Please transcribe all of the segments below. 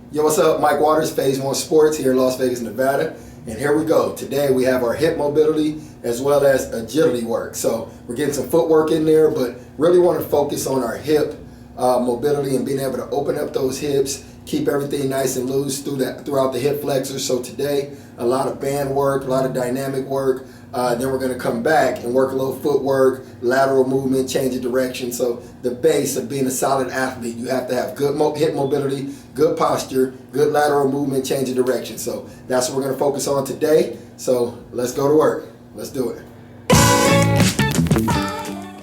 Yo, what's up? Mike Waters, Phase 1 Sports here in Las Vegas, Nevada. And here we go. Today we have our hip mobility as well as agility work. So we're getting some footwork in there, but really want to focus on our hip mobility and being able to open up those hips, keep everything nice and loose throughout the hip flexors. So today, a lot of band work, a lot of dynamic work. Then we're going to come back and work a little footwork, lateral movement, change of direction. So the base of being a solid athlete, you have to have good hip mobility, good posture, good lateral movement, change of direction. So that's what we're going to focus on today. So let's go to work. Let's do it.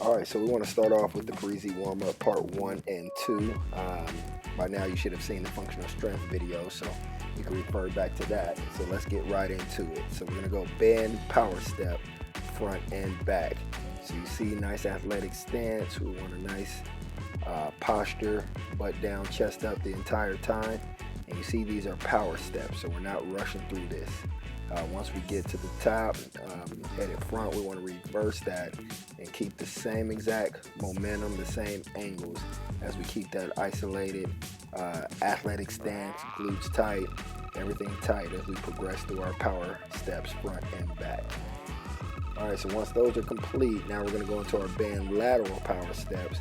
All right, so we want to start off with the breezy warm-up part 1 and 2. By now you should have seen the functional strength video, so you can refer back to that. So let's get right into it. So we're going to go bend, power step, front and back. So you see nice athletic stance. We want a nice posture, butt down, chest up the entire time. And you see these are power steps, so we're not rushing through this. Once we get to the top, headed front, we want to reverse that and keep the same exact momentum, the same angles as we keep that isolated athletic stance, glutes tight, everything tight as we progress through our power steps front and back. All right, so once those are complete, now we're going to go into our band lateral power steps.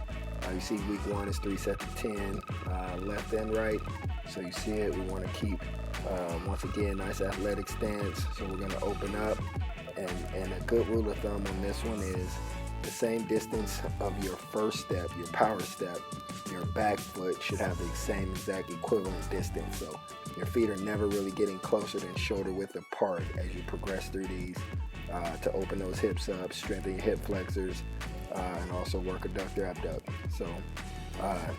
You see week 1 is 3 sets of 10, left and right. So you see it, we want to keep, once again, nice athletic stance. So we're going to open up, and a good rule of thumb on this one is the same distance of your first step, your power step, your back foot should have the same exact equivalent distance. So your feet are never really getting closer than shoulder width apart as you progress through these to open those hips up, strengthen your hip flexors, and also work adductor, abduct. So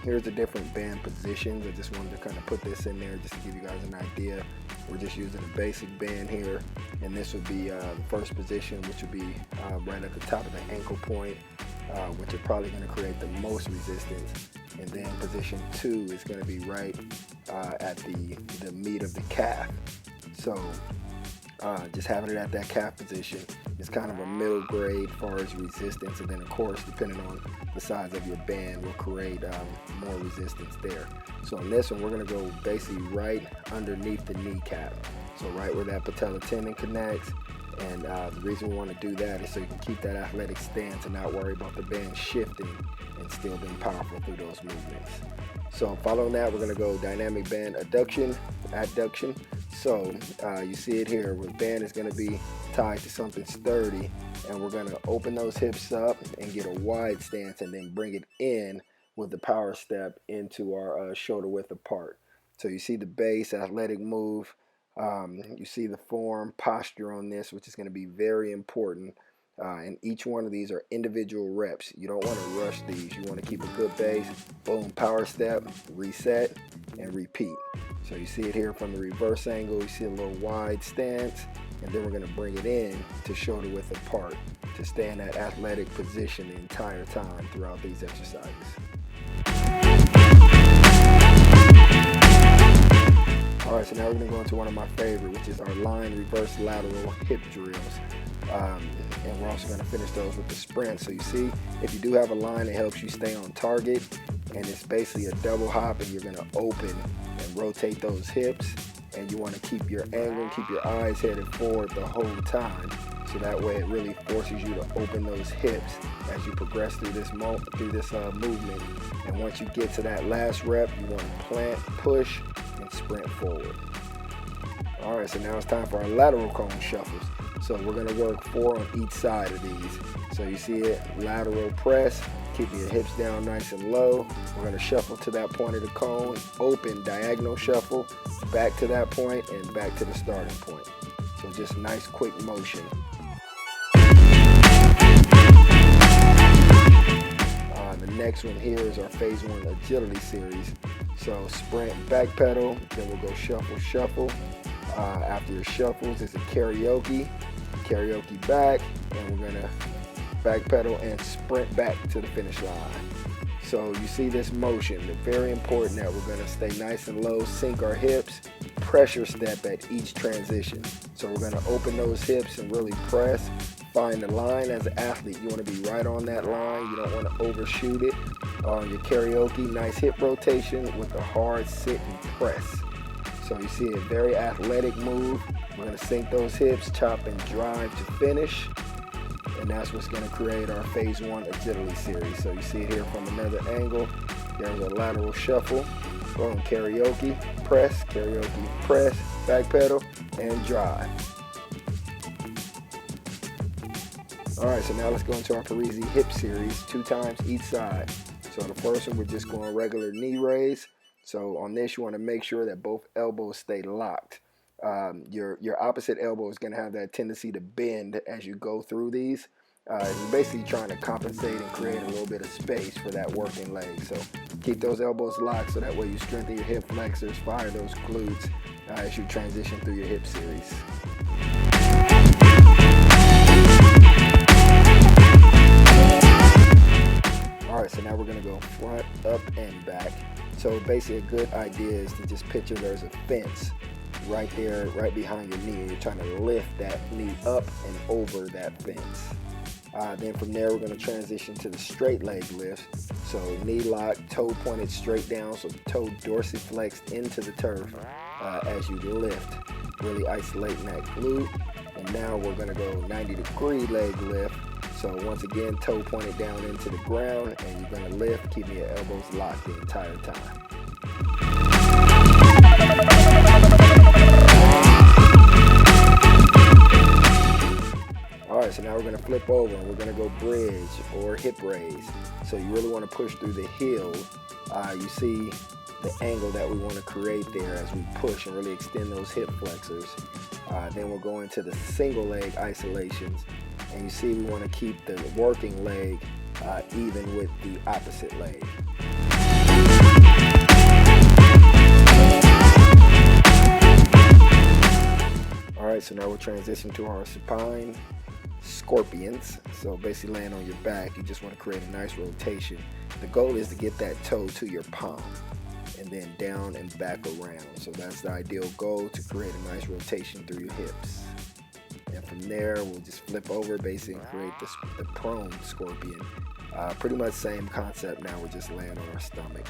here's the different band positions. I just wanted to kind of put this in there just to give you guys an idea. We're just using a basic band here, and this would be the first position, which would be right at the top of the ankle point, which is probably going to create the most resistance. And then position 2 is going to be right at the meat of the calf. So just having it at that calf position is kind of a middle grade as far as resistance, and then of course depending on the size of your band will create more resistance there. So in this one we're going to go basically right underneath the kneecap, so right where that patella tendon connects. And the reason we want to do that is so you can keep that athletic stance and not worry about the band shifting and still being powerful through those movements. So following that, we're going to go dynamic band adduction. So you see it here, where the band is going to be tied to something sturdy, and we're going to open those hips up and get a wide stance and then bring it in with the power step into our shoulder width apart. So you see the base, athletic move. You see the form, posture on this, which is going to be very important. And each one of these are individual reps. You don't want to rush these. You want to keep a good base. Boom, power step, reset, and repeat. So you see it here from the reverse angle. You see a little wide stance, and then we're going to bring it in to shoulder width apart to stay in that athletic position the entire time throughout these exercises. All right, so now we're going to go into one of my favorite, which is our line reverse lateral hip drills. And we're also going to finish those with the sprint. So you see, if you do have a line, it helps you stay on target. And it's basically a double hop, and you're going to open and rotate those hips. And you want to keep your angle, keep your eyes headed forward the whole time. So that way it really forces you to open those hips as you progress through this movement. And once you get to that last rep, you want to plant, push, and sprint forward. All right, so now it's time for our lateral cone shuffles. So we're going to work 4 on each side of these. So you see it, lateral press, keeping your hips down nice and low. We're going to shuffle to that point of the cone, open, diagonal shuffle, back to that point, and back to the starting point. So just nice quick motion. The next one here is our phase 1 agility series. So sprint, back pedal, then we'll go shuffle, shuffle. After your shuffles, it's a karaoke back, and we're gonna back pedal and sprint back to the finish line. So you see this motion, it's very important that we're gonna stay nice and low, sink our hips, pressure step at each transition. So we're gonna open those hips and really press, find the line. As an athlete, you wanna be right on that line, you don't wanna overshoot it. Your karaoke, nice hip rotation with a hard sit and press. So you see a very athletic move. We're going to sink those hips, chop and drive to finish. And that's what's going to create our phase 1 agility series. So you see it here from another angle. There's a lateral shuffle, boom, karaoke, press, back pedal, and drive. All right, so now let's go into our Parisi hip series, 2 times each side. So the first one, we're just going regular knee raise. So on this, you want to make sure that both elbows stay locked. Your opposite elbow is going to have that tendency to bend as you go through these. You're basically trying to compensate and create a little bit of space for that working leg. So keep those elbows locked so that way you strengthen your hip flexors, fire those glutes as you transition through your hip series. Alright, so now we're going to go front, up, and back. So basically a good idea is to just picture there's a fence right there, right behind your knee, and you're trying to lift that knee up and over that fence. Then from there, we're going to transition to the straight leg lift. So knee lock, toe pointed straight down, so the toe dorsiflexed into the turf as you lift, really isolating that glute. And now we're going to go 90-degree leg lift. So once again, toe pointed down into the ground, and you're going to lift, keeping your elbows locked the entire time. Alright, so now we're going to flip over and we're going to go bridge or hip raise. So you really want to push through the heel. You see the angle that we want to create there as we push and really extend those hip flexors. Then we'll go into the single leg isolations. And you see we want to keep the working leg even with the opposite leg. Alright, so now we'll transition to our supine scorpions. So basically laying on your back, you just want to create a nice rotation. The goal is to get that toe to your palm and then down and back around. So that's the ideal goal, to create a nice rotation through your hips. And from there, we'll just flip over, basically create the prone scorpion. Pretty much same concept. Now we're just laying on our stomach.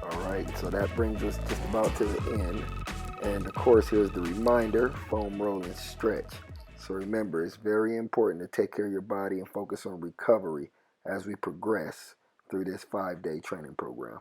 Alright, so that brings us just about to the end. And of course, here's the reminder, foam roll and stretch. So remember, it's very important to take care of your body and focus on recovery as we progress through this 5-day training program.